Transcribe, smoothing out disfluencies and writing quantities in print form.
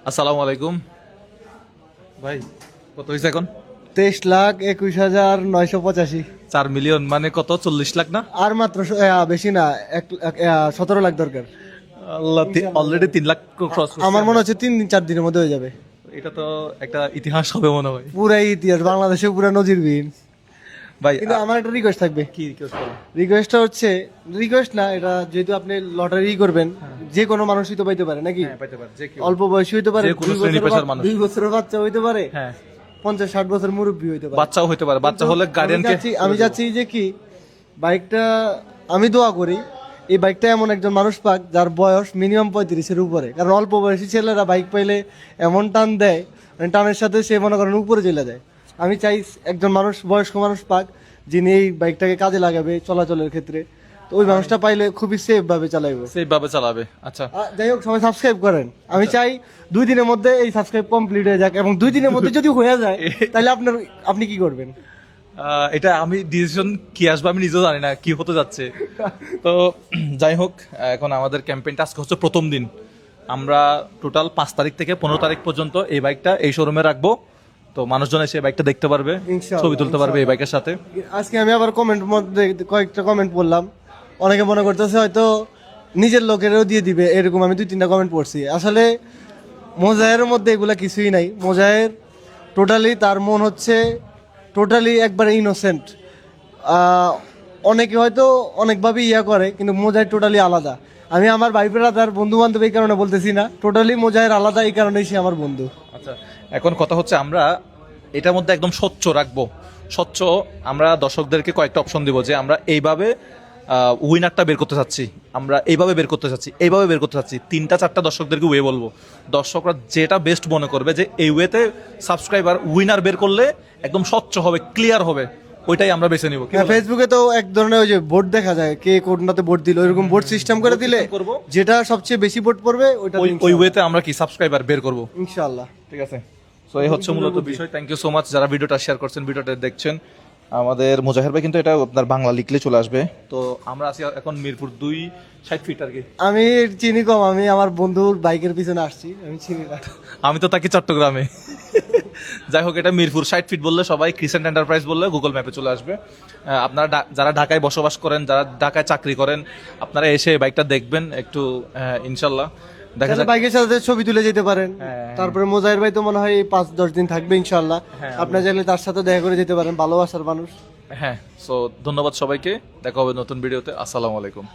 আসসালামু আলাইকুম ভাই, কত হয়েছে এখন? 23,21,985। 4 মিলিয়ন মানে কত? 40 লাখ না? আর মাত্র বেশি না, 17 লাখ দরকার। আল্লাহ, অলরেডি 3 লাখ ক্রস। আমার মনে হচ্ছে 3-4 দিনের মধ্যে হয়ে যাবে। এটা তো একটা ইতিহাস হবে মনে হয় পুরাই ইতিহাস, বাংলাদেশে পুরা নজিরবিহীন। ভাই। কিন্তু আমার একটা রিকোয়েস্ট থাকবে। কি রিকোয়েস্ট করো? রিকোয়েস্টটা হচ্ছে, রিকোয়েস্ট না, এটা যেহেতু আপনি লটারি করবেন, যে কোনো মানুষই তো পাইতে পারে নাকি? হ্যাঁ, পাইতে পারে যে কেউ। অল্প বয়সী হইতে পারে, যে কোনো শ্রেণী পেশার মানুষ। 2 বছরের বাচ্চা হইতে পারে, হ্যাঁ, 50-60 বছর মুরব্বী হইতে পারে। বাচ্চাও হতে পারে। বাচ্চা হলে গার্ডিয়ানকে আমি চাচ্ছি যে কি, বাইকটা আমি দোয়া করি এই বাইকটা এমন একজন মানুষ পাক যার বয়স মিনিমাম 35-এর উপরে। কারণ অল্প বয়সী ছেলেরা বাইক পাইলে এমন টান দেয়, মানে টানের সাথে সে মনে করেন উপরে চলে যায়। আমি চাই একজন মানুষ, বয়স্ক মানুষ পাক, যিনি এই বাইকটাকে কাজে লাগাবে চলাচলের ক্ষেত্রে। তো ওই মানুষটা পাইলে খুবই সেফ ভাবে চালাইবে, সেইভাবে চালাবে। আচ্ছা, যাই হোক, সবাই সাবস্ক্রাইব করেন। আমি চাই 2 দিনের মধ্যে এই সাবস্ক্রাইব কমপ্লিট হয়ে যাক, এবং 2 দিনের মধ্যে যদি হয়ে যায় তাহলে আপনি কি করবেন? এটা আমি ডিসিশন কি আসবে আমি নিজেও জানি না কি হতে যাচ্ছে। তো যাই হোক, এখন আমাদের ক্যাম্পেইনটা আজকে হচ্ছে প্রথম দিন। আমরা টোটাল 5 তারিখ থেকে 15 তারিখ পর্যন্ত এই বাইকটা এই শোরুমে রাখবো। তো মানুষজন এসে বাইকটা দেখতে পারবে, ইনশাআল্লাহ, ছবি তুলতে পারবে এই বাইকের সাথে। আজকে আমি আবার কমেন্ট মধ্যে কয়েকটা কমেন্ট পড়লাম, অনেকে মনে করতেছে হয়তো নিজের লোকেরও দিয়ে দিবে, এরকম আমি 2-3টা কমেন্ট পড়ছি। আসলে মোজাহের মধ্যে এগুলা কিছুই নাই। মোজাহের টোটালি, তার মন হচ্ছে টোটালি একবারে ইনোসেন্ট। অনেকে হয়তো অনেকভাবে করে, কিন্তু মোজাহের টোটালি আলাদা। আমি আমার ভাই ব্রাদার বন্ধু বান্ধব এই কারণে বলতেছি না, টোটালি মোজাহের আলাদা, এই কারণেই সে আমার বন্ধু। আচ্ছা, এখন কথা হচ্ছে আমরা এটার মধ্যে একদম স্বচ্ছ রাখবো। স্বচ্ছ, আমরা দর্শকদেরকে কয়েকটা অপশন দিব যে আমরা এইভাবে উইনারটা বের করতে চাচ্ছি, আমরা এইভাবে বের করতে চাচ্ছি, এইভাবে বের করতে চাচ্ছি। 3-4টা দর্শকদেরকে ওয়ে বলবো। দর্শকরা যেটা বেস্ট মনে করবে যে এই ওয়েতে সাবস্ক্রাইবার উইনার বের করলে একদম স্বচ্ছ হবে, ক্লিয়ার হবে, ওইটাই আমরা বেছে নিব। ফেসবুকে তো এক ধরনের ওই যে বোর্ড দেখা যায়, কে কোনটাতে ভোট দিল, ওইরকম বোর্ড সিস্টেম করে দিলে করবো, যেটা সবচেয়ে বেশি ভোট পড়বে ওইটা ওই ওয়েতে আমরা কি সাবস্ক্রাইবার বের করবো ইনশাআল্লাহ। ঠিক আছে। সো এই হচ্ছে মূলত বিষয়। থ্যাংক ইউ সো মাচ যারা ভিডিওটা শেয়ার করছেন, ভিডিওটা দেখছেন। আমাদের মোজাহের ভাই কিন্তু এটা আপনার বাংলা লিখলে চলে আসবে। তো আমরা আছি এখন মিরপুর 2, 60 ফিট আর কি। আমি চিনি কম, আমি আমার বন্ধুর বাইকের পিছনে আসছি, আমি চিনি না। আমি তো থাকি চট্টগ্রামে। যাই হোক, এটা মিরপুর 60 ফিট বললে সবাই ক্রিসেন্ট এন্টারপ্রাইজ বললে গুগল ম্যাপে চলে আসবে। আপনারা যারা ঢাকায় বসবাস করেন, যারা ঢাকায় চাকরি করেন, আপনারা এসে বাইকটা দেখবেন একটু, ইনশাল্লাহ দেখা যাক। বাইকের সাথে ছবি তুলে যেতে পারেন। তারপরে মোজাহির ভাই তো মনে হয় 5-10 দিন থাকবে ইনশাআল্লাহ। আপনার চাইলে তার সাথে দেখা করে যেতে পারেন, ভালোবাসার মানুষ। হ্যাঁ, সো ধন্যবাদ সবাইকে, দেখা হবে নতুন ভিডিওতে। আসসালামু আলাইকুম।